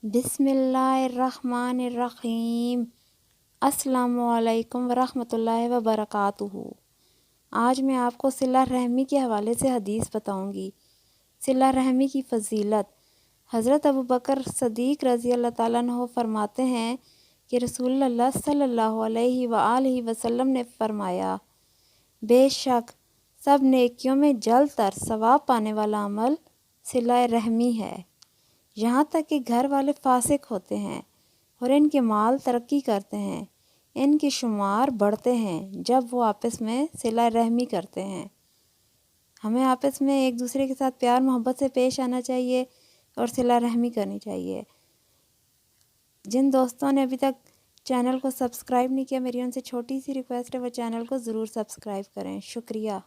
बिस्मिल्लाहिर्रहमानिर्रहीम। अस्सलामुअलैकुम वरहमतुल्लाहि वबरकातुहू। आज मैं आपको सिला रहमी के हवाले से हदीस बताऊंगी। सिला रहमी की फ़जीलत। हज़रत अबू बकर सदीक़ रज़ी अल्लाह ताला अन्हु फरमाते हैं कि रसूलुल्लाह सल्लल्लाहु अलैहि वआलिहि वसल्लम ने फरमाया, बेशक सब नेकियों में जल्द तर सवाब पाने वाला अमल सिला रहमी है। यहाँ तक कि घर वाले फासिक होते हैं और इनके माल तरक्की करते हैं, इनके शुमार बढ़ते हैं जब वो आपस में सिला रहमी करते हैं। हमें आपस में एक दूसरे के साथ प्यार मोहब्बत से पेश आना चाहिए और सिला रहमी करनी चाहिए। जिन दोस्तों ने अभी तक चैनल को सब्सक्राइब नहीं किया, मेरी उनसे छोटी सी रिक्वेस्ट है, वो चैनल को ज़रूर सब्सक्राइब करें। शुक्रिया।